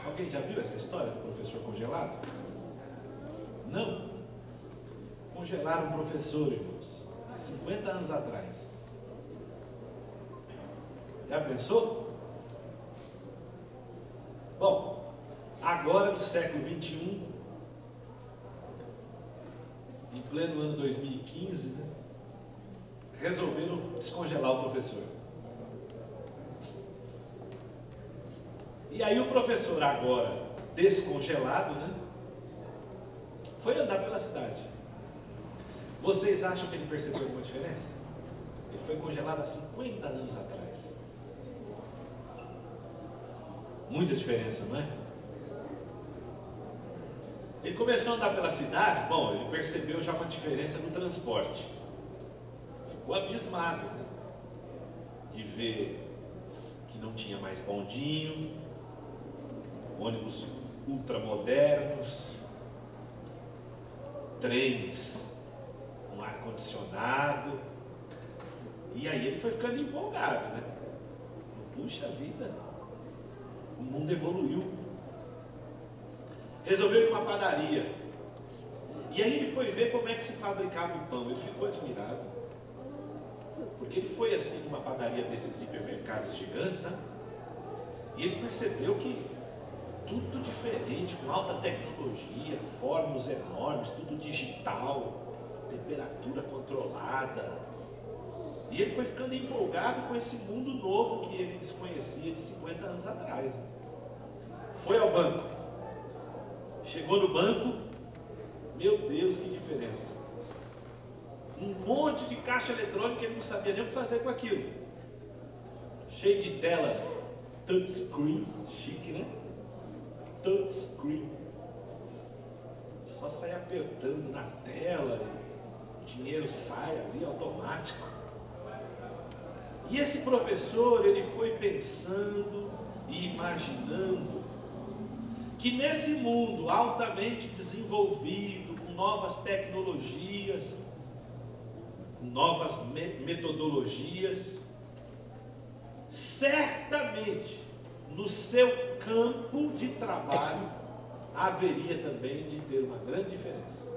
Alguém já viu essa história do professor congelado? Não? Congelaram um professor, irmãos, há 50 anos atrás. Já pensou? Bom, agora no século 21, em pleno ano 2015, né, resolveram descongelar o professor. E aí o professor, agora descongelado, né, foi andar pela cidade. Vocês acham que ele percebeu alguma diferença? Ele foi congelado há 50 anos atrás. Muita diferença, não é? Ele começou a andar pela cidade, bom, ele percebeu já uma diferença no transporte. Ficou abismado, né, de ver que não tinha mais bondinho, ônibus ultramodernos, trens com ar-condicionado. E aí ele foi ficando empolgado, né? Puxa vida, o mundo evoluiu. Resolveu ir para uma padaria. E aí ele foi ver como é que se fabricava o pão. Ele ficou admirado. Porque ele foi assim numa padaria desses hipermercados gigantes, sabe? E ele percebeu que tudo diferente, com alta tecnologia, fornos enormes, tudo digital, temperatura controlada. E ele foi ficando empolgado com esse mundo novo que ele desconhecia de 50 anos atrás. Foi ao banco. Chegou no banco, meu Deus, que diferença. Um monte de caixa eletrônica, ele não sabia nem o que fazer com aquilo. Cheio de telas touchscreen, chique, né? Touchscreen. Só sai apertando na tela, o dinheiro sai ali automático. E esse professor, ele foi pensando e imaginando que nesse mundo altamente desenvolvido, com novas tecnologias, com novas metodologias, certamente no seu campo de trabalho haveria também de ter uma grande diferença.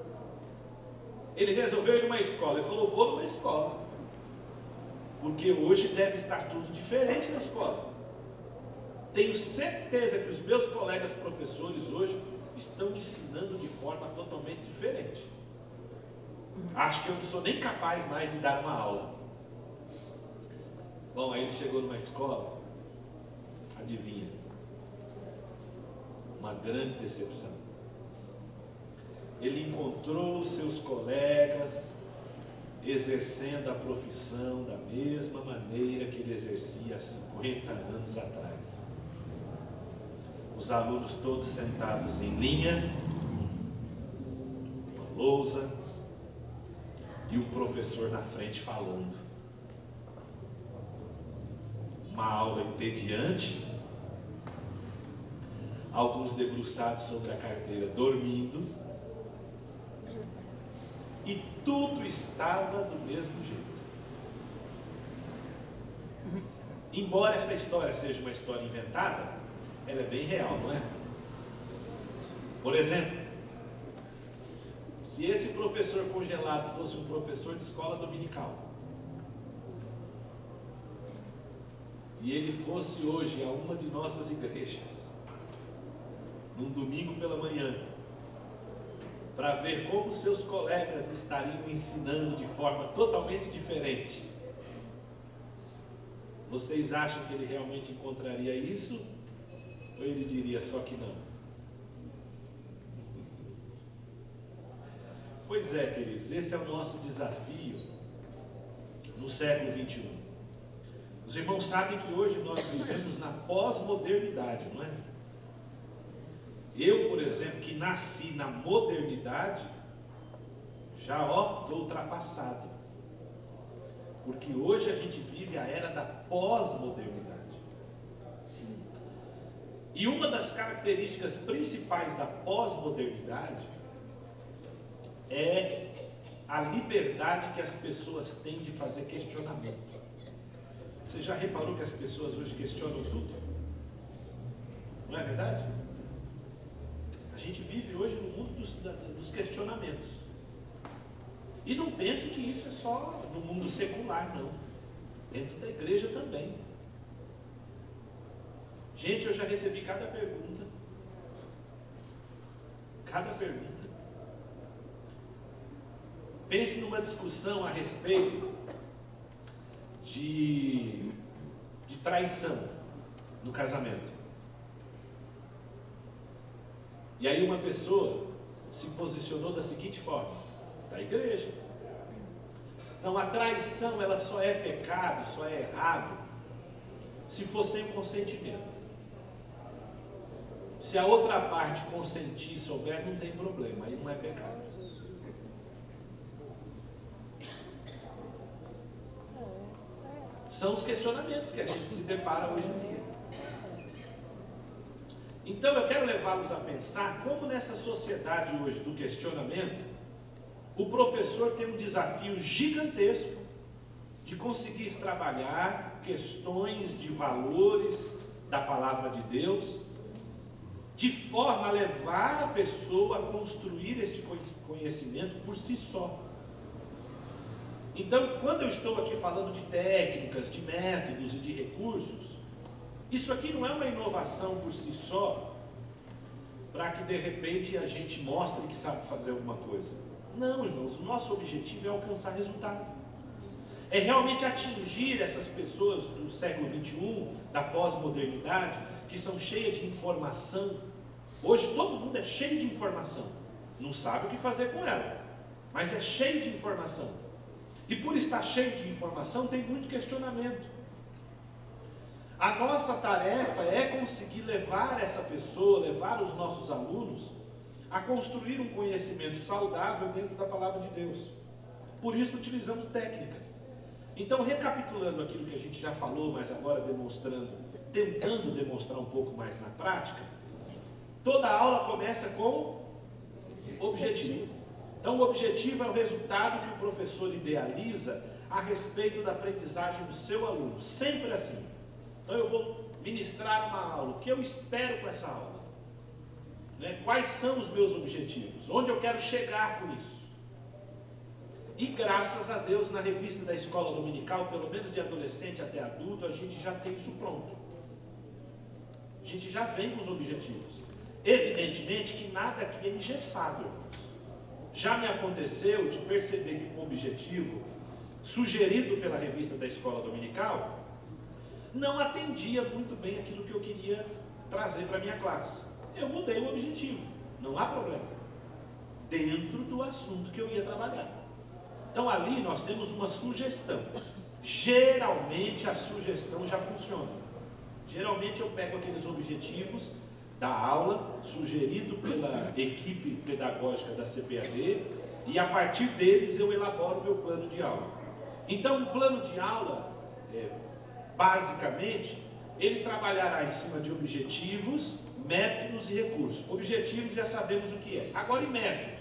Ele resolveu ir numa escola, ele falou, vou numa escola, porque hoje deve estar tudo diferente na escola. Tenho certeza que os meus colegas professores hoje estão ensinando de forma totalmente diferente. Acho que eu não sou nem capaz mais de dar uma aula. Bom, aí ele chegou numa escola, adivinha? Uma grande decepção. Ele encontrou seus colegas exercendo a profissão da mesma maneira que ele exercia há 50 anos atrás. Os alunos todos sentados em linha, uma lousa, e o professor na frente falando. Uma aula entediante, alguns debruçados sobre a carteira dormindo, e tudo estava do mesmo jeito. Embora essa história seja uma história inventada, ela é bem real, não é? Por exemplo, se esse professor congelado fosse um professor de escola dominical, e ele fosse hoje a uma de nossas igrejas, num domingo pela manhã, para ver como seus colegas estariam ensinando de forma totalmente diferente, vocês acham que ele realmente encontraria isso? Ou ele diria só que não? Pois é, queridos, esse é o nosso desafio no século 21. Os irmãos sabem que hoje nós vivemos na pós-modernidade, não é? Eu, por exemplo, que nasci na modernidade, já estou ultrapassado. Porque hoje a gente vive a era da pós-modernidade. E uma das características principais da pós-modernidade é a liberdade que as pessoas têm de fazer questionamento. Você já reparou que as pessoas hoje questionam tudo? Não é verdade? gente vive hoje no mundo dos questionamentos. E não pense que isso é só no mundo secular, não. Dentro da igreja também. Gente, eu já recebi cada pergunta. Cada pergunta. Pense numa discussão a respeito de traição no casamento. E aí uma pessoa se posicionou da seguinte forma: da igreja. Não, a traição ela só é pecado, só é errado se for sem consentimento. Se a outra parte consentir, souber, não tem problema, aí não é pecado. São os questionamentos que a gente se depara hoje em dia. Então eu quero levá-los a pensar como nessa sociedade hoje do questionamento, o professor tem um desafio gigantesco de conseguir trabalhar questões de valores da palavra de Deus, de forma a levar a pessoa a construir este conhecimento por si só. Então, quando eu estou aqui falando de técnicas, de métodos e de recursos, isso aqui não é uma inovação por si só, para que de repente a gente mostre que sabe fazer alguma coisa. Não, irmãos, o nosso objetivo é alcançar resultado. É realmente atingir essas pessoas do século XXI, da pós-modernidade, que são cheias de informação. Hoje todo mundo é cheio de informação. Não sabe o que fazer com ela, mas é cheio de informação. E por estar cheio de informação, tem muito questionamento. A nossa tarefa é conseguir levar essa pessoa, levar os nossos alunos, a construir um conhecimento saudável dentro da palavra de Deus. Por isso utilizamos técnicas. Então, recapitulando aquilo que a gente já falou, mas agora tentando demonstrar um pouco mais na prática, toda aula começa com objetivo. Então, o objetivo é o resultado que o professor idealiza a respeito da aprendizagem do seu aluno. Sempre assim. Então, eu vou ministrar uma aula. O que eu espero com essa aula? Quais são os meus objetivos? Onde eu quero chegar com isso? E graças a Deus, na revista da escola dominical, pelo menos de adolescente até adulto, a gente já tem isso pronto. A gente já vem com os objetivos. Evidentemente que nada aqui é engessado. Já me aconteceu de perceber que um objetivo sugerido pela revista da escola dominical não atendia muito bem aquilo que eu queria trazer para a minha classe. Eu mudei o objetivo, não há problema, dentro do assunto que eu ia trabalhar. Então ali nós temos uma sugestão. Geralmente a sugestão já funciona. Geralmente eu pego aqueles objetivos da aula, sugerido pela equipe pedagógica da CPAD, e a partir deles eu elaboro o meu plano de aula. Então, o plano de aula, basicamente, ele trabalhará em cima de objetivos, métodos e recursos. Objetivos já sabemos o que é. Agora, em método.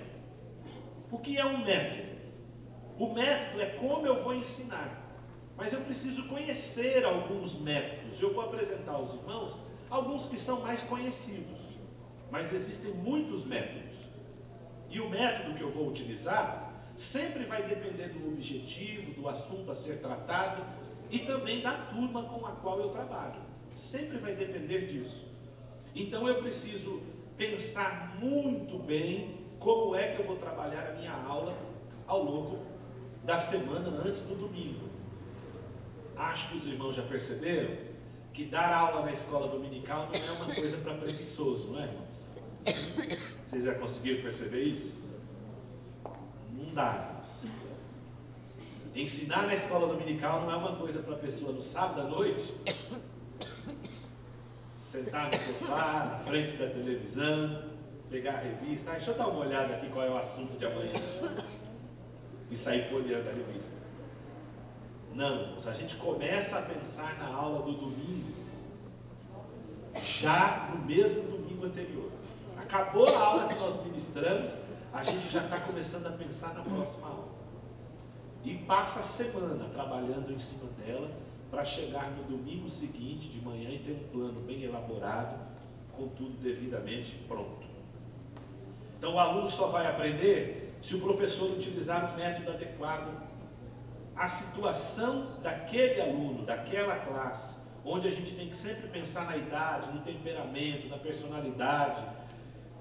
O que é um método? O método é como eu vou ensinar. Mas eu preciso conhecer alguns métodos. Eu vou apresentar aos irmãos alguns que são mais conhecidos, mas existem muitos métodos. E o método que eu vou utilizar sempre vai depender do objetivo, do assunto a ser tratado e também da turma com a qual eu trabalho. Sempre vai depender disso. Então eu preciso pensar muito bem como é que eu vou trabalhar a minha aula ao longo da semana antes do domingo. Acho que os irmãos já perceberam que dar aula na escola dominical não é uma coisa para preguiçoso, não é, irmãos? Vocês já conseguiram perceber isso? Não dá. Ensinar na escola dominical não é uma coisa para a pessoa no sábado à noite sentar no sofá, na frente da televisão, pegar a revista, deixa eu dar uma olhada aqui qual é o assunto de amanhã, e sair folheando a revista. Não, a gente começa a pensar na aula do domingo, já no mesmo domingo anterior. Acabou a aula que nós ministramos, a gente já está começando a pensar na próxima aula. E passa a semana trabalhando em cima dela, para chegar no domingo seguinte de manhã e ter um plano bem elaborado, com tudo devidamente pronto. Então o aluno só vai aprender se o professor utilizar um método adequado à situação daquele aluno, daquela classe, onde a gente tem que sempre pensar na idade, no temperamento, na personalidade,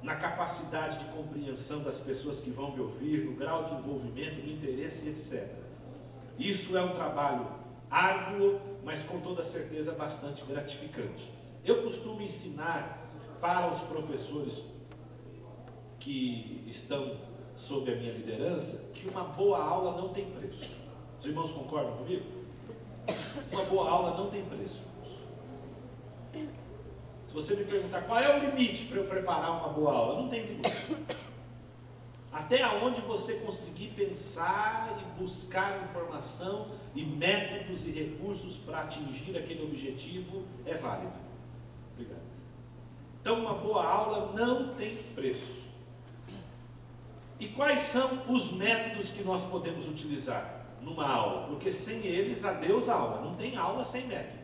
na capacidade de compreensão das pessoas que vão me ouvir, no grau de envolvimento, no interesse, etc. Isso é um trabalho árduo, mas com toda certeza bastante gratificante. Eu costumo ensinar para os professores que estão sob a minha liderança que uma boa aula não tem preço. Os irmãos concordam comigo? Uma boa aula não tem preço. Se você me perguntar qual é o limite para eu preparar uma boa aula, não tem limite. Até onde você conseguir pensar e buscar informação e métodos e recursos para atingir aquele objetivo é válido. Obrigado. Então, uma boa aula não tem preço. E quais são os métodos que nós podemos utilizar numa aula? Porque sem eles, adeus aula. Não tem aula sem método.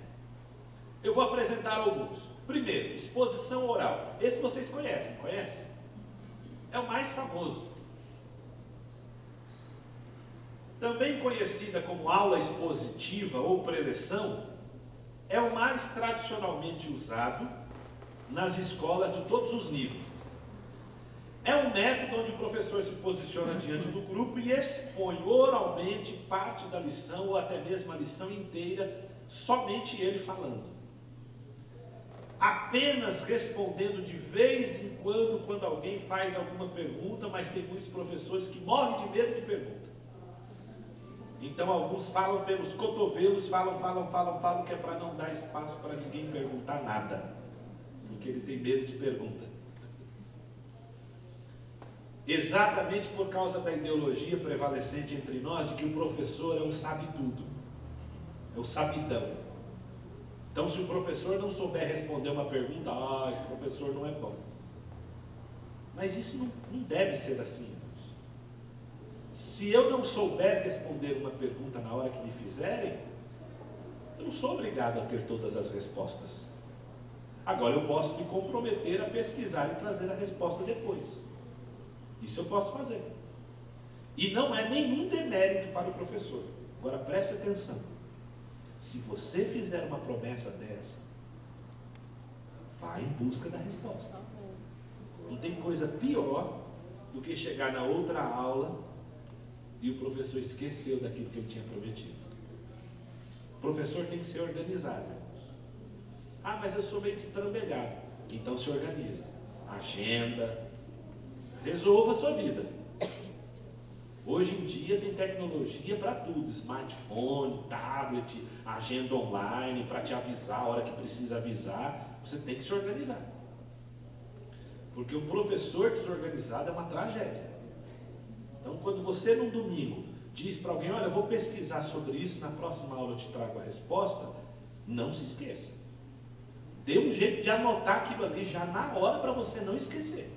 Eu vou apresentar alguns. Primeiro, exposição oral. Esse vocês conhecem, conhecem? É o mais famoso. Também conhecida como aula expositiva ou preleção, é o mais tradicionalmente usado nas escolas de todos os níveis. É um método onde o professor se posiciona diante do grupo e expõe oralmente parte da lição ou até mesmo a lição inteira, somente ele falando. Apenas respondendo de vez em quando alguém faz alguma pergunta, mas tem muitos professores que morrem de medo de pergunta. Então alguns falam pelos cotovelos, falam, que é para não dar espaço para ninguém perguntar nada, porque ele tem medo de pergunta. Exatamente por causa da ideologia prevalecente entre nós de que o professor é um sabe-tudo, é o sabidão. Então, se o professor não souber responder uma pergunta, esse professor não é bom. Mas isso não deve ser assim, irmãos. Se eu não souber responder uma pergunta na hora que me fizerem, eu não sou obrigado a ter todas as respostas. Agora, eu posso me comprometer a pesquisar e trazer a resposta depois. Isso eu posso fazer. E não é nenhum demérito para o professor. Agora, preste atenção. Se você fizer uma promessa dessa, vá em busca da resposta. Não tem coisa pior do que chegar na outra aula e o professor esqueceu daquilo que ele tinha prometido. O professor tem que ser organizado. Mas eu sou meio destrambelhado. Então se organiza. Agenda. Resolva a sua vida. Hoje em dia tem tecnologia para tudo, smartphone, tablet, agenda online, para te avisar a hora que precisa avisar. Você tem que se organizar. Porque um professor desorganizado é uma tragédia. Então quando você num domingo diz para alguém, olha, eu vou pesquisar sobre isso, na próxima aula eu te trago a resposta, não se esqueça. Dê um jeito de anotar aquilo ali já na hora para você não esquecer.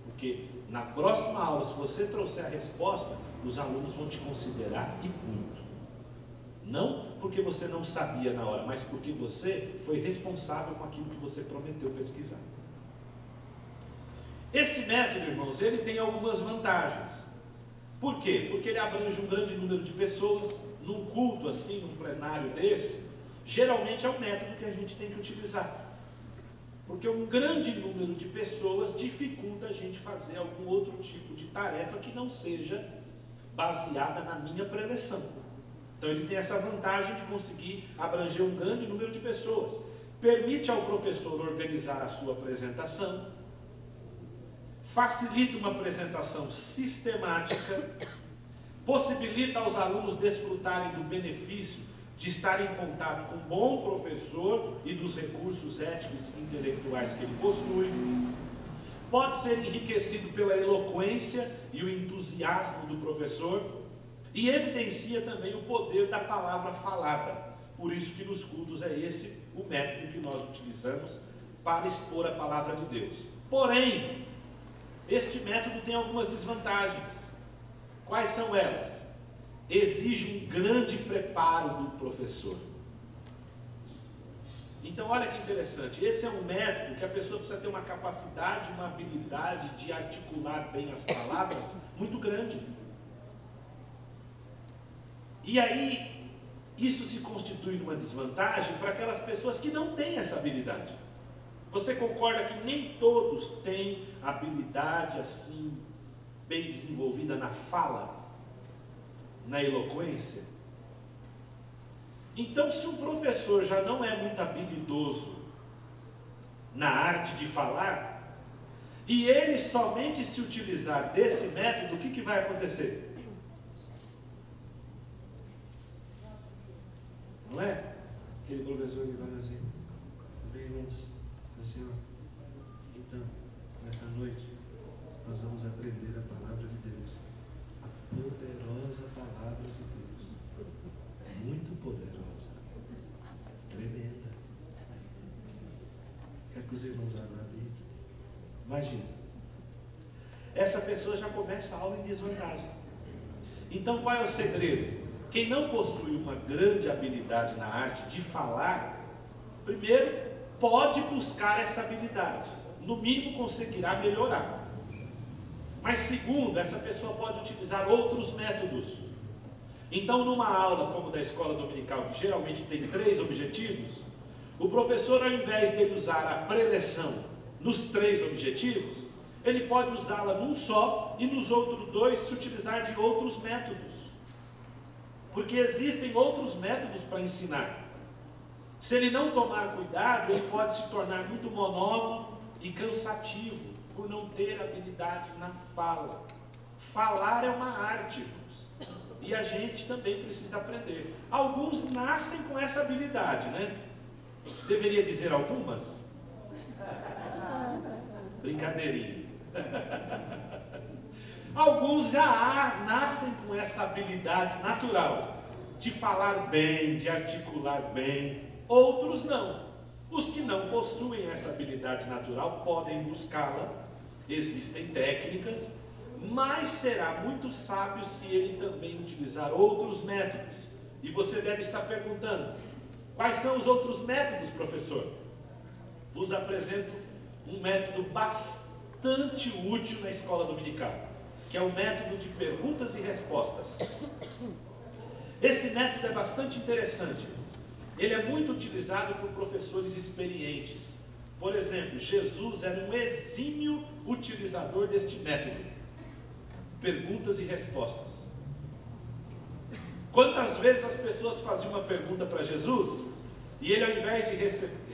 Porque na próxima aula, se você trouxer a resposta, os alunos vão te considerar e muito. Não porque você não sabia na hora, mas porque você foi responsável com aquilo que você prometeu pesquisar. Esse método, irmãos, ele tem algumas vantagens. Por quê? Porque ele abrange um grande número de pessoas. Num culto assim, num plenário desse, geralmente é um método que a gente tem que utilizar. Porque um grande número de pessoas dificulta a gente fazer algum outro tipo de tarefa que não seja baseada na minha preleção. Então ele tem essa vantagem de conseguir abranger um grande número de pessoas. Permite ao professor organizar a sua apresentação, facilita uma apresentação sistemática, possibilita aos alunos desfrutarem do benefício de estar em contato com um bom professor e dos recursos éticos e intelectuais que ele possui, pode ser enriquecido pela eloquência e o entusiasmo do professor e evidencia também o poder da palavra falada. Por isso que nos cultos é esse o método que nós utilizamos para expor a palavra de Deus. Porém, este método tem algumas desvantagens. Quais são elas? Exige um grande preparo do professor. Então olha que interessante, esse é um método que a pessoa precisa ter uma capacidade, uma habilidade de articular bem as palavras muito grande. E aí, isso se constitui numa desvantagem para aquelas pessoas que não têm essa habilidade. Você concorda que nem todos têm habilidade assim, bem desenvolvida na fala, na eloquência? Então, se um professor já não é muito habilidoso na arte de falar, e ele somente se utilizar desse método, o que vai acontecer? Não é? Aquele professor que fala assim, bem, irmãos, assim, ó, então, nessa noite, nós vamos aprender a palavra de Deus, a poderosa palavra de Deus, muito poderosa, tremenda. Quer que os irmãos abram a Bíblia? Imagina, essa pessoa já começa a aula em desvantagem. Então qual é o segredo? Quem não possui uma grande habilidade na arte de falar, primeiro, pode buscar essa habilidade, no mínimo conseguirá melhorar. Mas segundo, essa pessoa pode utilizar outros métodos. Então, numa aula como da escola dominical, que geralmente tem 3 objetivos, o professor, ao invés de usar a preleção nos 3 objetivos, ele pode usá-la num só e nos outros 2 se utilizar de outros métodos. Porque existem outros métodos para ensinar. Se ele não tomar cuidado, ele pode se tornar muito monótono e cansativo, por não ter habilidade na fala. Falar é uma arte, irmãos, e a gente também precisa aprender. Alguns nascem com essa habilidade, né? Deveria dizer algumas? Brincadeirinha. Alguns já nascem com essa habilidade natural de falar bem, de articular bem, outros não. Os que não possuem essa habilidade natural podem buscá-la, existem técnicas, mas será muito sábio se ele também utilizar outros métodos. E você deve estar perguntando, quais são os outros métodos, professor? Vos apresento um método bastante útil na escola dominical, que é o método de perguntas e respostas. Esse método é bastante interessante. Ele é muito utilizado por professores experientes. Por exemplo, Jesus era um exímio utilizador deste método. Perguntas e respostas. Quantas vezes as pessoas faziam uma pergunta para Jesus, e ele, ao invés de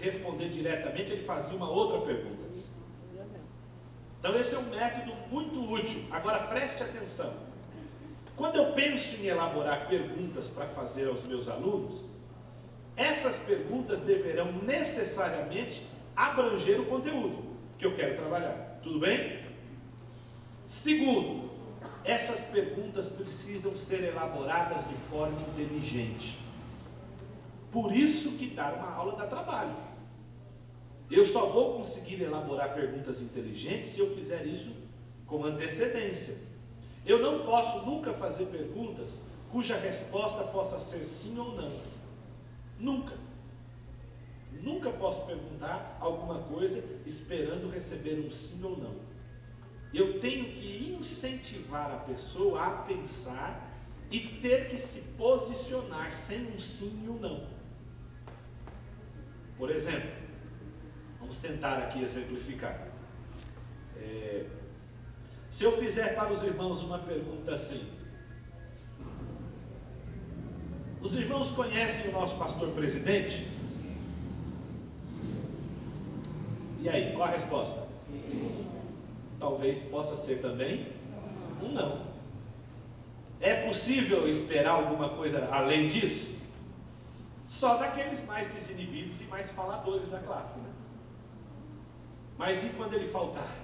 responder diretamente, ele fazia uma outra pergunta. Então esse é um método muito útil. Agora preste atenção. Quando eu penso em elaborar perguntas para fazer aos meus alunos, essas perguntas deverão necessariamente abranger o conteúdo que eu quero trabalhar. Tudo bem? Segundo, essas perguntas precisam ser elaboradas de forma inteligente. Por isso que dar uma aula dá trabalho. Eu só vou conseguir elaborar perguntas inteligentes se eu fizer isso com antecedência. Eu não posso nunca fazer perguntas cuja resposta possa ser sim ou não. Nunca. Nunca posso perguntar alguma coisa esperando receber um sim ou não. Eu tenho que incentivar a pessoa a pensar e ter que se posicionar sem um sim e um não. Por exemplo, vamos tentar aqui exemplificar. Se eu fizer para os irmãos uma pergunta assim: os irmãos conhecem o nosso pastor presidente? E aí, qual a resposta? Sim. Talvez possa ser também um não. É possível esperar alguma coisa além disso? Só daqueles mais desinibidos e mais faladores da classe, né? Mas e quando ele faltar?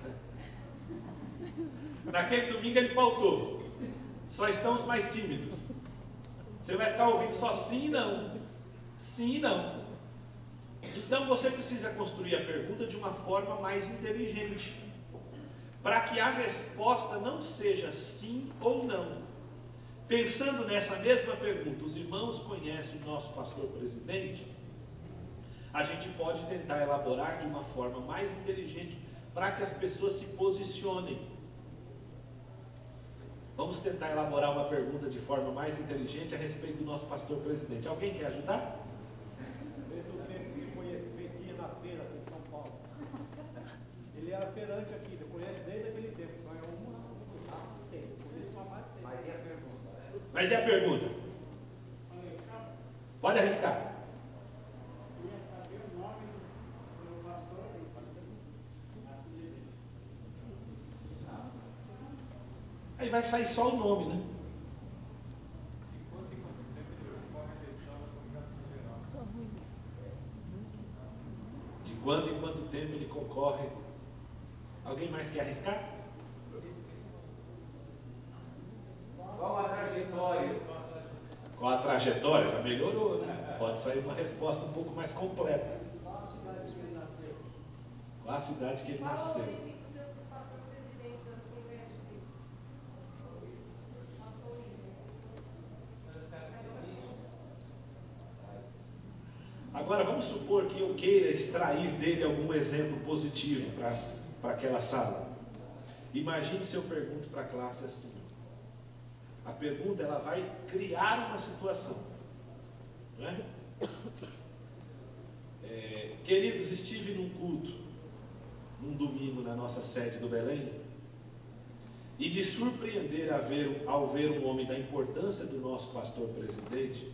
Naquele domingo ele faltou. Só estão os mais tímidos. Você vai ficar ouvindo só sim e não. Sim e não. Então você precisa construir a pergunta de uma forma mais inteligente, para que a resposta não seja sim ou não. Pensando nessa mesma pergunta, os irmãos conhecem o nosso pastor presidente? a gente pode tentar elaborar de uma forma mais inteligente para que as pessoas se posicionem. Vamos tentar elaborar uma pergunta de forma mais inteligente a respeito do nosso pastor presidente. Alguém quer ajudar? Desde o tempo que vendia na feira aqui em São Paulo. Ele era feirante aqui, eu conheço desde aquele tempo. Então é uma tem, conheço há mais tempo. Mas e a pergunta? Mas e a pergunta? Pode arriscar. Eu queria saber o nome do pastor. Aí vai sair só o nome, né? De quando em quanto tempo ele concorre? Alguém mais quer arriscar? Qual a trajetória? Qual a trajetória? Já melhorou, né? Pode sair uma resposta um pouco mais completa. Qual a cidade que ele nasceu? Qual a cidade que ele nasceu? Agora vamos supor que eu queira extrair dele algum exemplo positivo para aquela sala. Imagine se eu pergunto para a classe assim. A pergunta ela vai criar uma situação, não é? Queridos, estive num culto, num domingo na nossa sede do Belém, e me surpreender ao ver um homem da importância do nosso pastor presidente,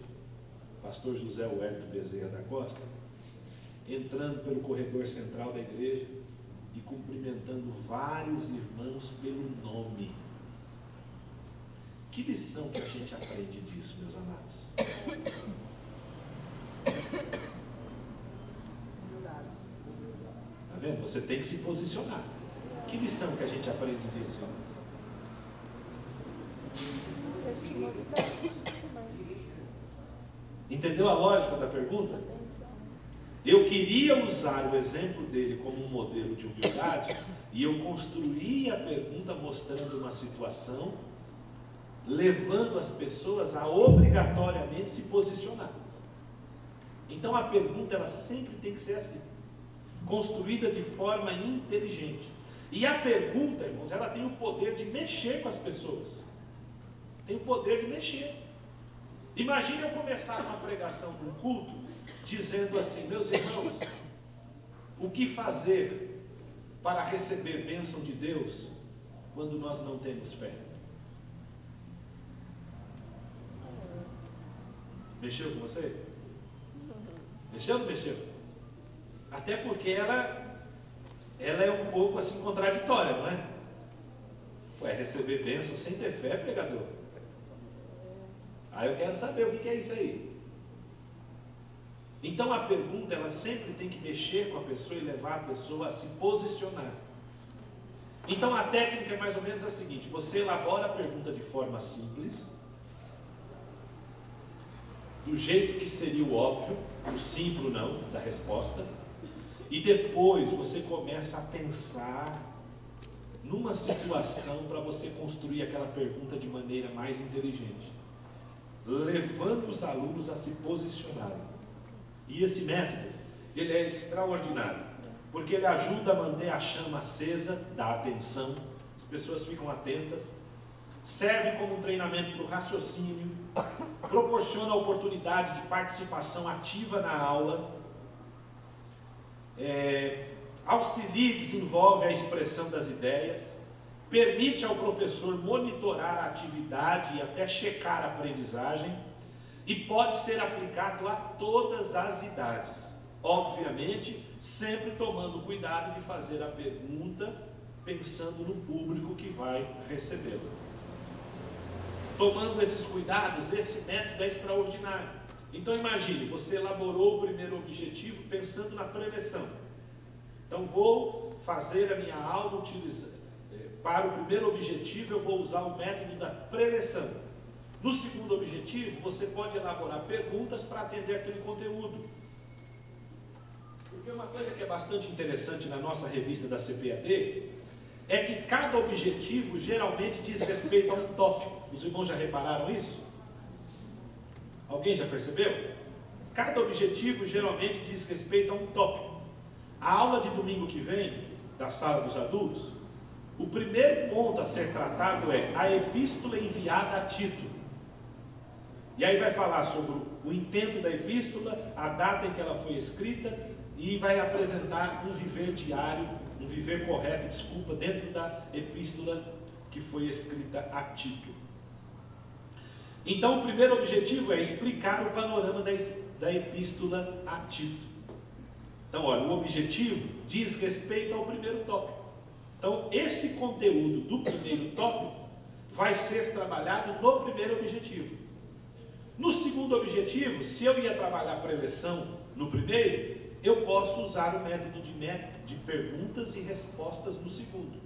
pastor José Wellington Bezerra da Costa, entrando pelo corredor central da igreja e cumprimentando vários irmãos pelo nome. Que lição que a gente aprende disso, meus amados? Está vendo? Você tem que se posicionar. Que lição que a gente aprende disso, irmãos? Entendeu a lógica da pergunta? Eu queria usar o exemplo dele como um modelo de humildade e eu construí a pergunta mostrando uma situação, levando as pessoas a obrigatoriamente se posicionar. Então a pergunta ela sempre tem que ser assim, construída de forma inteligente. E a pergunta, irmãos, ela tem o poder de mexer com as pessoas. Tem o poder de mexer. Imagine eu começar uma pregação num culto, dizendo assim: meus irmãos, o que fazer para receber bênção de Deus quando nós não temos fé? Mexeu com você? Mexeu ou não mexeu? Até porque ela é um pouco assim contraditória, não é? Ué, receber bênção sem ter fé, pregador? Aí eu quero saber o que é isso aí. Então a pergunta ela sempre tem que mexer com a pessoa e levar a pessoa a se posicionar. Então a técnica é mais ou menos a seguinte: você elabora a pergunta de forma simples, do jeito que seria o óbvio, o sim ou não da resposta, e depois você começa a pensar numa situação para você construir aquela pergunta de maneira mais inteligente, levando os alunos a se posicionarem. E esse método, ele é extraordinário, porque ele ajuda a manter a chama acesa da atenção, as pessoas ficam atentas, serve como um treinamento para o raciocínio, proporciona a oportunidade de participação ativa na aula, auxilia e desenvolve a expressão das ideias, permite ao professor monitorar a atividade e até checar a aprendizagem, e pode ser aplicado a todas as idades. Obviamente, sempre tomando cuidado de fazer a pergunta pensando no público que vai recebê-la. Tomando esses cuidados, esse método é extraordinário. Então imagine, você elaborou o primeiro objetivo pensando na preleção. Então vou fazer a minha aula para o primeiro objetivo eu vou usar o método da preleção. No segundo objetivo, você pode elaborar perguntas para atender aquele conteúdo. Porque uma coisa que é bastante interessante na nossa revista da CPAD é que cada objetivo geralmente diz respeito a um tópico. Os irmãos já repararam isso? Alguém já percebeu? Cada objetivo geralmente diz respeito a um tópico. A aula de domingo que vem, da sala dos adultos, o primeiro ponto a ser tratado é a epístola enviada a Tito. E aí vai falar sobre o intento da epístola, a data em que ela foi escrita, e vai apresentar um viver diário, um viver correto, dentro da epístola que foi escrita a Tito. Então o primeiro objetivo é explicar o panorama da epístola a Tito. Então olha, o objetivo diz respeito ao primeiro tópico. Então esse conteúdo do primeiro tópico vai ser trabalhado no primeiro objetivo. No segundo objetivo, se eu ia trabalhar preleção no primeiro, eu posso usar o método de perguntas e respostas no segundo.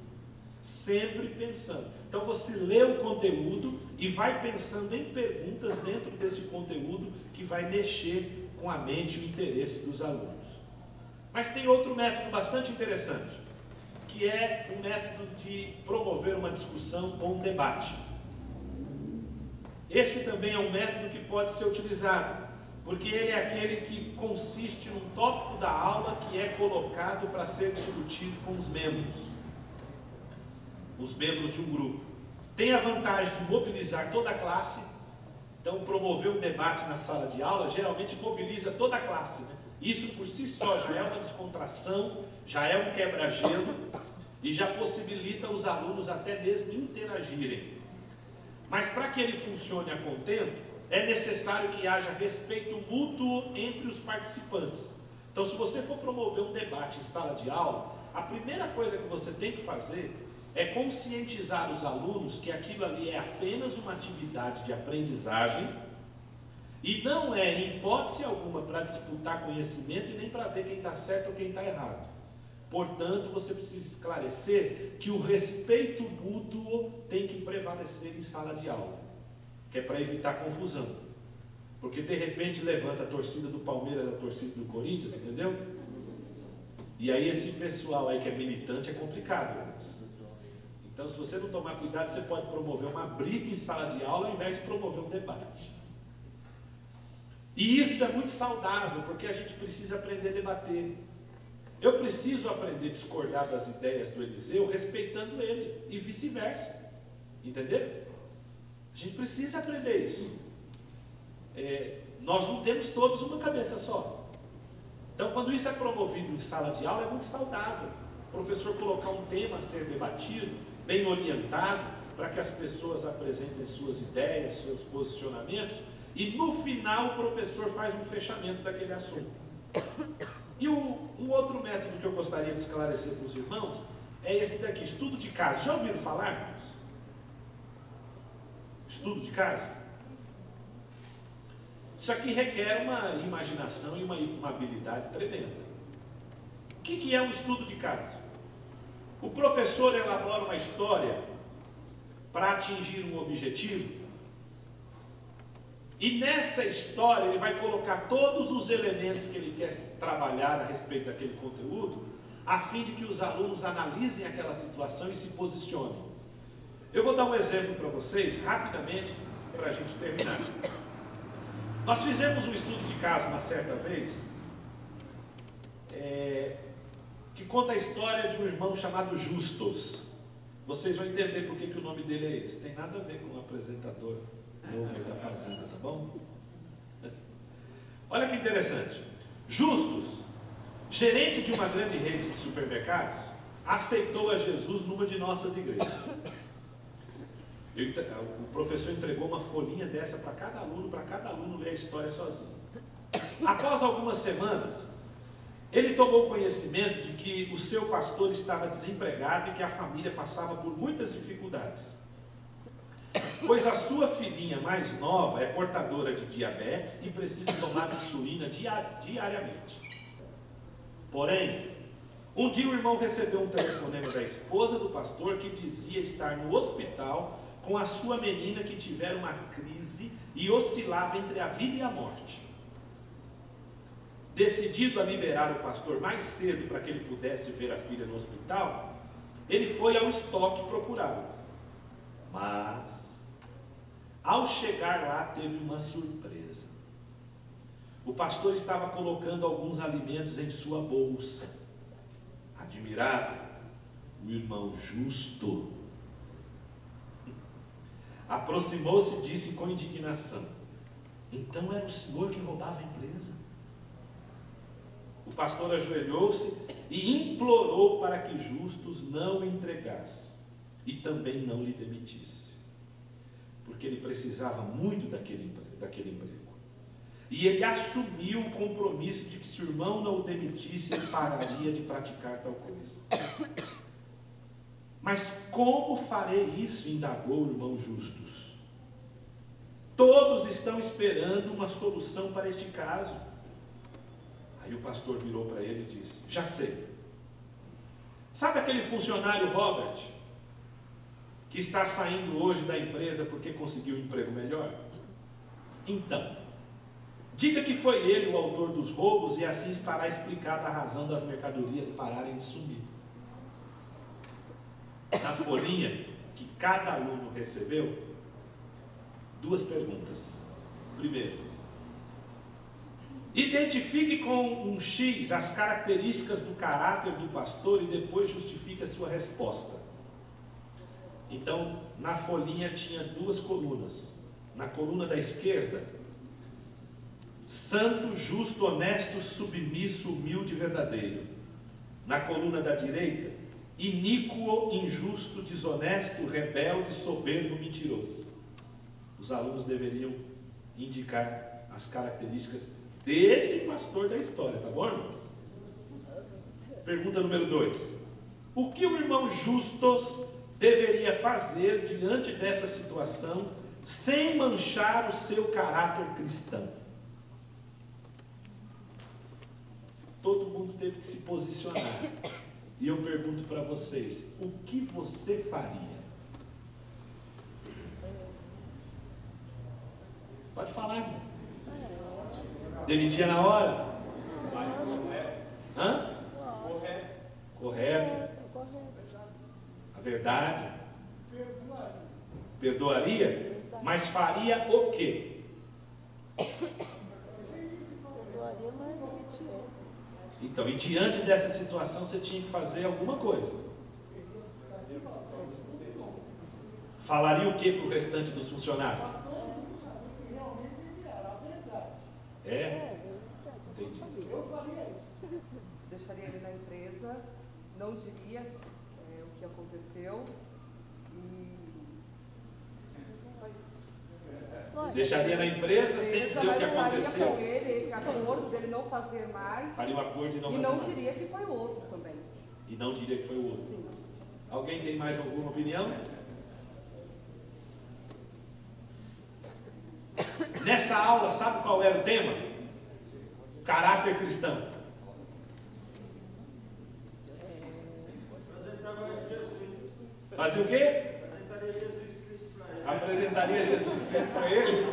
Sempre pensando. Então você lê o conteúdo e vai pensando em perguntas dentro desse conteúdo que vai mexer com a mente e o interesse dos alunos. Mas tem outro método bastante interessante, que é o método de promover uma discussão ou um debate. Esse também é um método que pode ser utilizado, porque ele é aquele que consiste num tópico da aula que é colocado para ser discutido com os membros de um grupo. Tem a vantagem de mobilizar toda a classe. Então promover um debate na sala de aula geralmente mobiliza toda a classe, né? Isso por si só já é uma descontração, já é um quebra-gelo e já possibilita os alunos até mesmo interagirem. Mas para que ele funcione a contento, é necessário que haja respeito mútuo entre os participantes. Então, se você for promover um debate em sala de aula, a primeira coisa que você tem que fazer é conscientizar os alunos que aquilo ali é apenas uma atividade de aprendizagem e não é, em hipótese alguma, para disputar conhecimento e nem para ver quem está certo ou quem está errado. Portanto, você precisa esclarecer que o respeito mútuo tem que prevalecer em sala de aula, que é para evitar confusão. Porque de repente levanta a torcida do Palmeiras, a torcida do Corinthians, entendeu? E aí esse pessoal aí que é militante é complicado. Então, se você não tomar cuidado, você pode promover uma briga em sala de aula ao invés de promover um debate. E isso é muito saudável, porque a gente precisa aprender a debater. Eu preciso aprender a discordar das ideias do Eliseu, respeitando ele, e vice-versa. Entendeu? A gente precisa aprender isso. Nós não temos todos uma cabeça só. Então, quando isso é promovido em sala de aula, é muito saudável. O professor colocar um tema a ser debatido, bem orientado, para que as pessoas apresentem suas ideias, seus posicionamentos, e no final o professor faz um fechamento daquele assunto. E um outro método que eu gostaria de esclarecer para os irmãos é esse daqui, estudo de caso. Já ouviram falar, irmãos? Estudo de caso? Isso aqui requer uma imaginação e uma habilidade tremenda. O que é um estudo de caso? O professor elabora uma história para atingir um objetivo, e nessa história ele vai colocar todos os elementos que ele quer trabalhar a respeito daquele conteúdo, a fim de que os alunos analisem aquela situação e se posicionem. Eu vou dar um exemplo para vocês, rapidamente, para a gente terminar. Nós fizemos um estudo de caso uma certa vez, que conta a história de um irmão chamado Justus. Vocês vão entender por que o nome dele é esse. Tem nada a ver com o apresentador novo da Fazenda, tá bom? Olha que interessante. Justus, gerente de uma grande rede de supermercados, aceitou a Jesus numa de nossas igrejas. O professor entregou uma folhinha dessa para cada aluno ler a história sozinho. Após algumas semanas, ele tomou conhecimento de que o seu pastor estava desempregado e que a família passava por muitas dificuldades, pois a sua filhinha mais nova é portadora de diabetes e precisa tomar insulina diariamente. Porém, um dia o irmão recebeu um telefonema da esposa do pastor que dizia estar no hospital com a sua menina que tivera uma crise e oscilava entre a vida e a morte. Decidido a liberar o pastor mais cedo para que ele pudesse ver a filha no hospital, ele foi ao estoque procurá-lo. Mas, ao chegar lá, teve uma surpresa. O pastor estava colocando alguns alimentos em sua bolsa. Admirado, o irmão Justo aproximou-se e disse com indignação: então era o senhor que roubava a empresa? O pastor ajoelhou-se e implorou para que Justus não o entregasse e também não lhe demitisse, porque ele precisava muito daquele emprego. E ele assumiu o compromisso de que se o irmão não o demitisse, ele pararia de praticar tal coisa. Mas como farei isso? Indagou o irmão Justus. Todos estão esperando uma solução para este caso. Aí o pastor virou para ele e disse: já sei. Sabe aquele funcionário Robert, que está saindo hoje da empresa porque conseguiu um emprego melhor? Então, diga que foi ele o autor dos roubos e assim estará explicada a razão das mercadorias pararem de sumir. Na folhinha que cada aluno recebeu, 2 perguntas. Primeiro, identifique com um X as características do caráter do pastor e depois justifique a sua resposta. Então, na folhinha tinha 2 colunas. Na coluna da esquerda, santo, justo, honesto, submisso, humilde e verdadeiro. Na coluna da direita, iníquo, injusto, desonesto, rebelde, soberbo, mentiroso. Os alunos deveriam indicar as características desse pastor da história, tá bom, irmãos? Pergunta número 2. O que o irmão Justus deveria fazer diante dessa situação sem manchar o seu caráter cristão? Todo mundo teve que se posicionar. E eu pergunto para vocês, o que você faria? Pode falar, irmão. Demitia na hora? Mas correto. Hã? Correto. Correto. A verdade. Perdoaria? Mas faria o quê? Então, e diante dessa situação você tinha que fazer alguma coisa. Falaria o que para o restante dos funcionários? É? Entendi. Deixaria ele na empresa, não diria o que aconteceu e só isso. Deixaria na empresa sem dizer o que aconteceu. Com ele, esse acordo dele não fazer mais. Faria um acordo e não E fazer não mais. diria que foi o outro também. E não diria que foi o outro. Sim. Alguém tem mais alguma opinião? Nessa aula, sabe qual era o tema? Caráter cristão. Apresentava Jesus. Fazia o quê? Apresentaria Jesus Cristo para ele. Apresentaria Jesus Cristo para ele?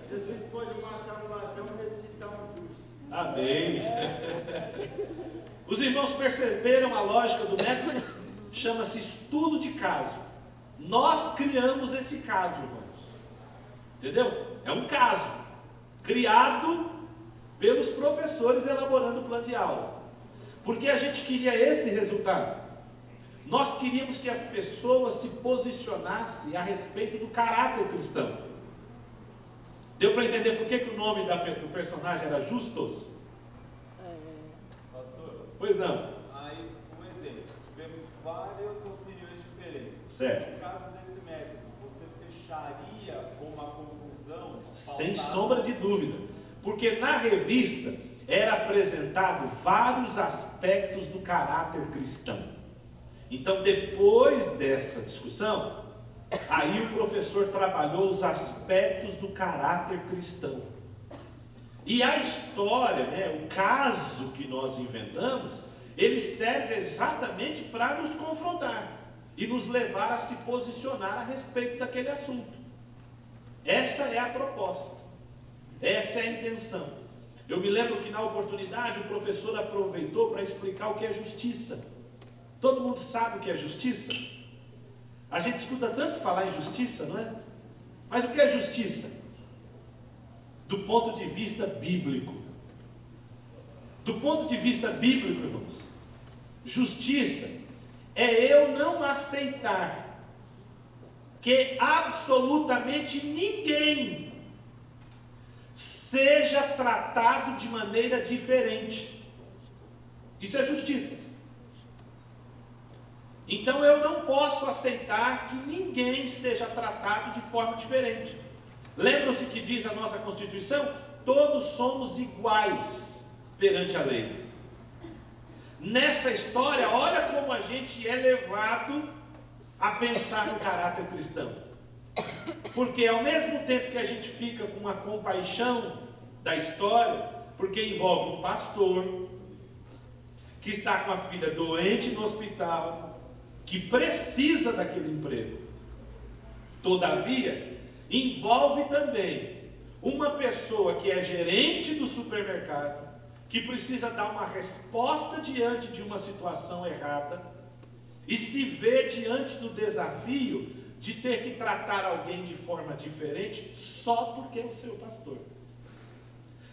Jesus pode matar um ladrão e ressuscitar um justo. Amém. Os irmãos perceberam a lógica do método? Chama-se estudo de caso. Nós criamos esse caso, irmãos. Entendeu? É um caso criado pelos professores elaborando o plano de aula. Porque a gente queria esse resultado. Nós queríamos que as pessoas se posicionassem a respeito do caráter cristão. Deu para entender por que o nome do personagem era Justus? Pastor, Pois não. aí um exemplo, tivemos várias opiniões diferentes. Certo. No caso desse método, você fecharia com uma conclusão? Sem pautada? sombra de dúvida. Porque na revista era apresentado vários aspectos do caráter cristão. Então, depois dessa discussão, aí o professor trabalhou os aspectos do caráter cristão. E a história, o caso que nós inventamos, ele serve exatamente para nos confrontar e nos levar a se posicionar a respeito daquele assunto. Essa é a proposta, essa é a intenção. Eu me lembro que na oportunidade o professor aproveitou para explicar o que é justiça. Todo mundo sabe o que é justiça? A gente escuta tanto falar em justiça, não é? Mas o que é justiça? Do ponto de vista bíblico. Do ponto de vista bíblico, irmãos, justiça é eu não aceitar que absolutamente ninguém seja tratado de maneira diferente. Isso é justiça. Então eu não posso aceitar que ninguém seja tratado de forma diferente. Lembram-se que diz a nossa Constituição? Todos somos iguais perante a lei. Nessa história, olha como a gente é levado a pensar no caráter cristão. Porque ao mesmo tempo que a gente fica com uma compaixão da história, porque envolve um pastor que está com a filha doente no hospital, que precisa daquele emprego. Todavia, envolve também uma pessoa que é gerente do supermercado, que precisa dar uma resposta diante de uma situação errada, e se vê diante do desafio de ter que tratar alguém de forma diferente, só porque é o seu pastor.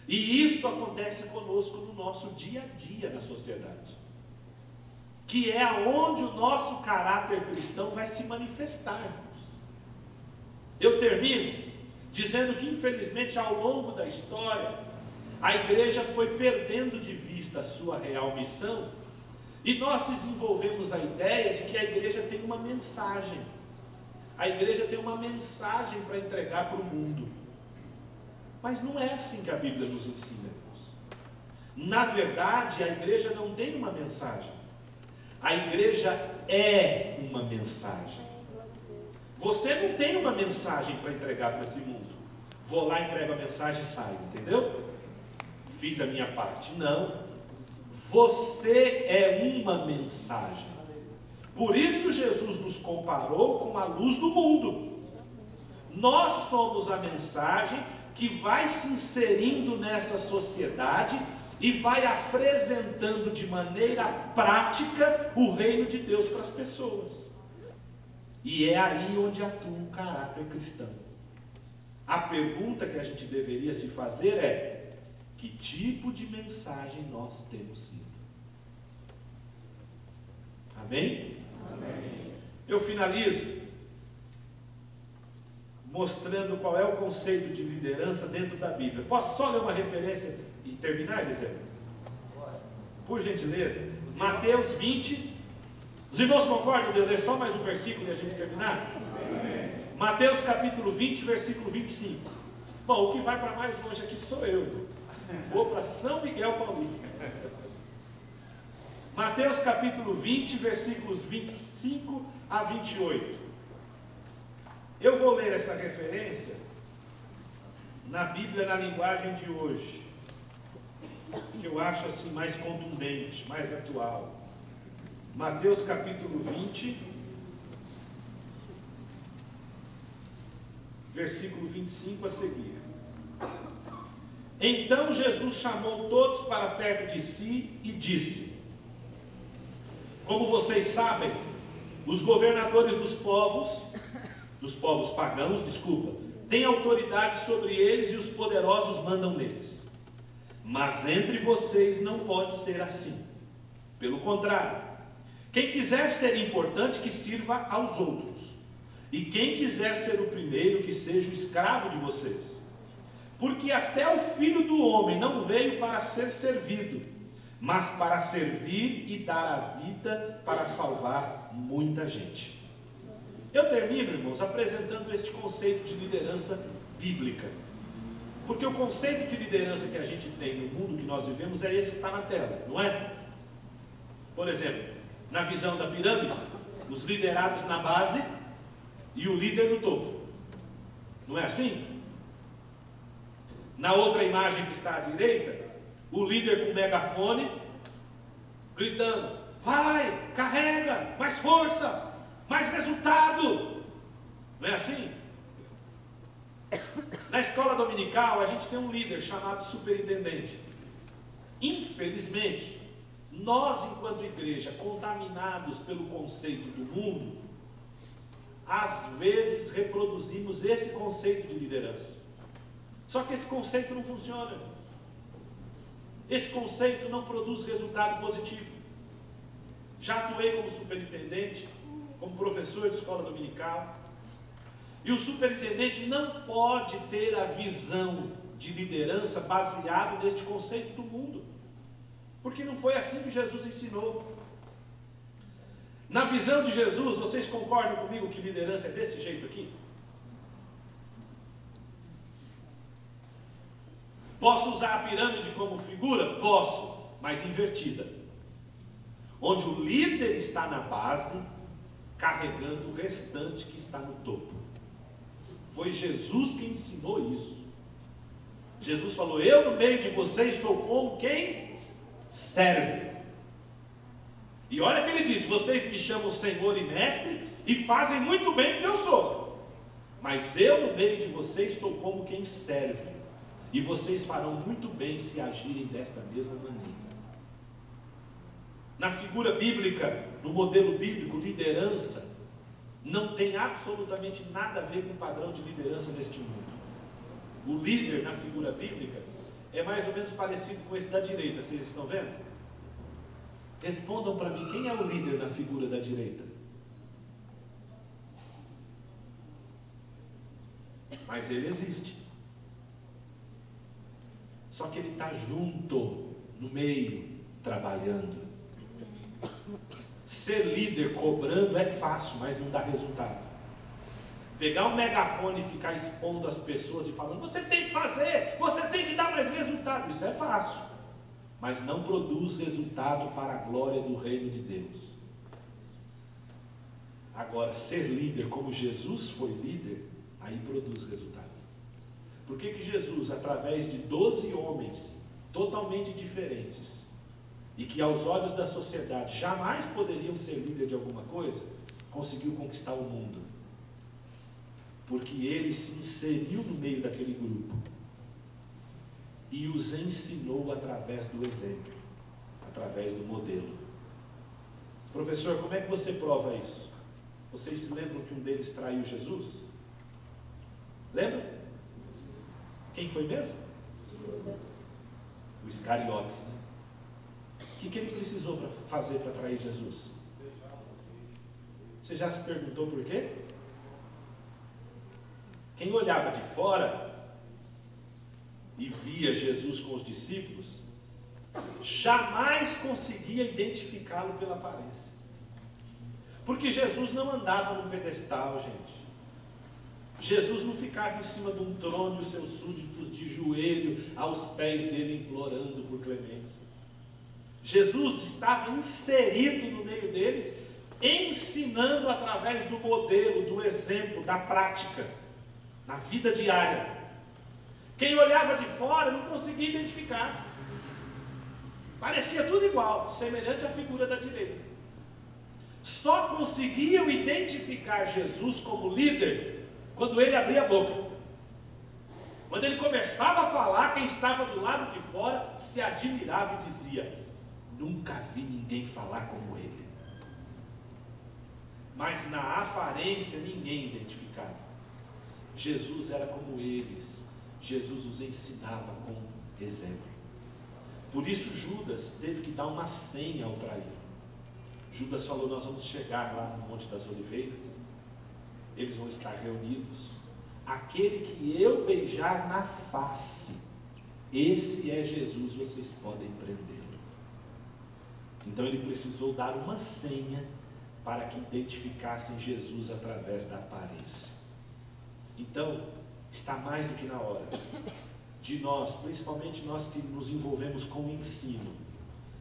E isso acontece conosco no nosso dia a dia na sociedade, que é aonde o nosso caráter cristão vai se manifestar. Eu termino dizendo que, infelizmente, ao longo da história, a igreja foi perdendo de vista a sua real missão, e nós desenvolvemos a ideia de que a igreja tem uma mensagem. A igreja tem uma mensagem para entregar para o mundo. Mas não é assim que a Bíblia nos ensina, irmãos. Na verdade, a igreja não tem uma mensagem. A igreja é uma mensagem. Você não tem uma mensagem para entregar para esse mundo. Vou lá, entrego a mensagem e saio, entendeu? Fiz a minha parte. Não. Você é uma mensagem. Por isso Jesus nos comparou com a luz do mundo. Nós somos a mensagem que vai se inserindo nessa sociedade e vai apresentando de maneira prática o reino de Deus para as pessoas. E é aí onde atua um caráter cristão. A pergunta que a gente deveria se fazer é: que tipo de mensagem nós temos sido? Amém? Amém. Eu finalizo mostrando qual é o conceito de liderança dentro da Bíblia. Posso só ler uma referência e terminar, Eliseu? Por gentileza. Mateus 20. Os irmãos concordam de eu ler só mais um versículo e a gente terminar? Amém. Mateus capítulo 20, versículo 25. Bom, o que vai para mais longe aqui sou eu. Vou para São Miguel Paulista. Mateus capítulo 20, versículos 25 a 28. Eu vou ler essa referência na Bíblia na linguagem de hoje, que eu acho assim mais contundente, mais atual. Mateus capítulo 20, versículo 25 a seguir. Então Jesus chamou todos para perto de si e disse: como vocês sabem, os governadores dos povos pagãos, têm autoridade sobre eles e os poderosos mandam neles. Mas entre vocês não pode ser assim. Pelo contrário, quem quiser ser importante, que sirva aos outros. E quem quiser ser o primeiro, que seja o escravo de vocês. Porque até o Filho do Homem não veio para ser servido, mas para servir e dar a vida para salvar muita gente. Eu termino, irmãos, apresentando este conceito de liderança bíblica. Porque o conceito de liderança que a gente tem no mundo que nós vivemos é esse que está na tela, não é? Por exemplo, na visão da pirâmide, os liderados na base e o líder no topo. Não é assim? Na outra imagem que está à direita, o líder com o megafone, gritando: vai, carrega, mais força, mais resultado. Não é assim? Na escola dominical, a gente tem um líder chamado superintendente. Infelizmente, nós, enquanto igreja, contaminados pelo conceito do mundo, às vezes reproduzimos esse conceito de liderança. Só que esse conceito não funciona. Esse conceito não produz resultado positivo. Já atuei como superintendente, como professor de escola dominical. E o superintendente não pode ter a visão de liderança baseado neste conceito do mundo. Porque não foi assim que Jesus ensinou. Na visão de Jesus, vocês concordam comigo que liderança é desse jeito aqui? Posso usar a pirâmide como figura? Posso, mas invertida. Onde o líder está na base, carregando o restante que está no topo. Foi Jesus que ensinou isso. Jesus falou: eu no meio de vocês sou como quem serve. E olha que ele disse: vocês me chamam Senhor e Mestre e fazem muito bem porque eu sou. Mas eu no meio de vocês sou como quem serve. E vocês farão muito bem se agirem desta mesma maneira. Na figura bíblica, no modelo bíblico, liderança não tem absolutamente nada a ver com o padrão de liderança neste mundo. O líder na figura bíblica é mais ou menos parecido com esse da direita. Vocês estão vendo? Respondam para mim, quem é o líder na figura da direita? Mas ele existe. Só que ele está junto, no meio, trabalhando. Ser líder cobrando é fácil, mas não dá resultado. Pegar um megafone e ficar expondo as pessoas e falando: você tem que fazer, você tem que dar mais resultado, isso é fácil. Mas não produz resultado para a glória do reino de Deus. Agora, ser líder como Jesus foi líder, aí produz resultado. Por que Jesus, através de 12 homens totalmente diferentes, e que aos olhos da sociedade jamais poderiam ser líder de alguma coisa, conseguiu conquistar o mundo? Porque ele se inseriu no meio daquele grupo e os ensinou através do exemplo, através do modelo. Professor, como é que você prova isso? Vocês se lembram que um deles traiu Jesus? Lembram? Quem foi mesmo? O Iscariotes, né? O que ele precisou fazer para trair Jesus? Você já se perguntou por quê? Quem olhava de fora e via Jesus com os discípulos, jamais conseguia identificá-lo pela aparência. Porque Jesus não andava num pedestal, gente. Jesus não ficava em cima de um trono e os seus súditos de joelho aos pés dele implorando por clemência. Jesus estava inserido no meio deles, ensinando através do modelo, do exemplo, da prática, na vida diária. Quem olhava de fora não conseguia identificar. Parecia tudo igual, semelhante à figura da direita. Só conseguiam identificar Jesus como líder quando ele abria a boca. Quando ele começava a falar, quem estava do lado de fora se admirava e dizia: nunca vi ninguém falar como ele. Mas na aparência ninguém identificava. Jesus era como eles. Jesus os ensinava com exemplo. Por isso Judas teve que dar uma senha ao trair. Judas falou: nós vamos chegar lá no Monte das Oliveiras, eles vão estar reunidos. Aquele que eu beijar na face, esse é Jesus, vocês podem prendê-lo. Então ele precisou dar uma senha para que identificassem Jesus através da aparência. Então, está mais do que na hora de nós, principalmente nós que nos envolvemos com o ensino,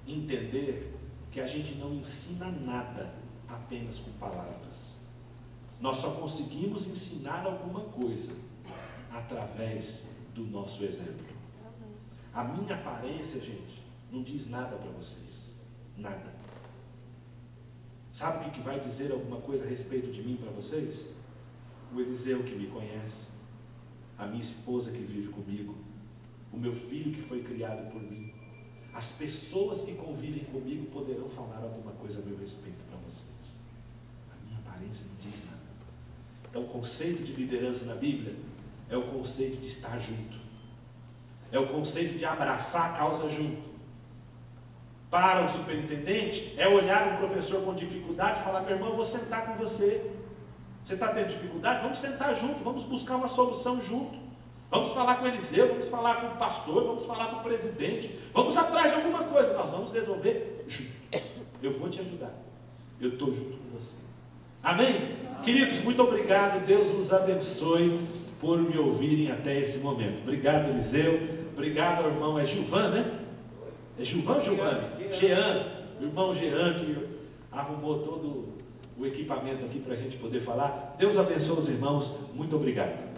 entender que a gente não ensina nada apenas com palavras. Nós só conseguimos ensinar alguma coisa através do nosso exemplo. A minha aparência, gente, não diz nada para vocês. Nada. Sabe o que vai dizer alguma coisa a respeito de mim para vocês? O Eliseu que me conhece, a minha esposa que vive comigo, o meu filho que foi criado por mim. As pessoas que convivem comigo poderão falar alguma coisa a meu respeito para vocês. A minha aparência não diz nada. Então, o conceito de liderança na Bíblia é o conceito de estar junto, é o conceito de abraçar a causa junto. Para o superintendente, é olhar o professor com dificuldade e falar: meu irmão, eu vou sentar com você. Você está tendo dificuldade? Vamos sentar junto, vamos buscar uma solução junto. Vamos falar com Eliseu, vamos falar com o pastor, vamos falar com o presidente, vamos atrás de alguma coisa, nós vamos resolver junto. Eu vou te ajudar, eu estou junto com você. Amém? Queridos, muito obrigado, Deus os abençoe por me ouvirem até esse momento. Obrigado, Eliseu, obrigado ao irmão, é Gilvan, né? É Gilvan, Giovanni? Jean, o irmão Jean que arrumou todo o equipamento aqui para a gente poder falar. Deus abençoe os irmãos, muito obrigado.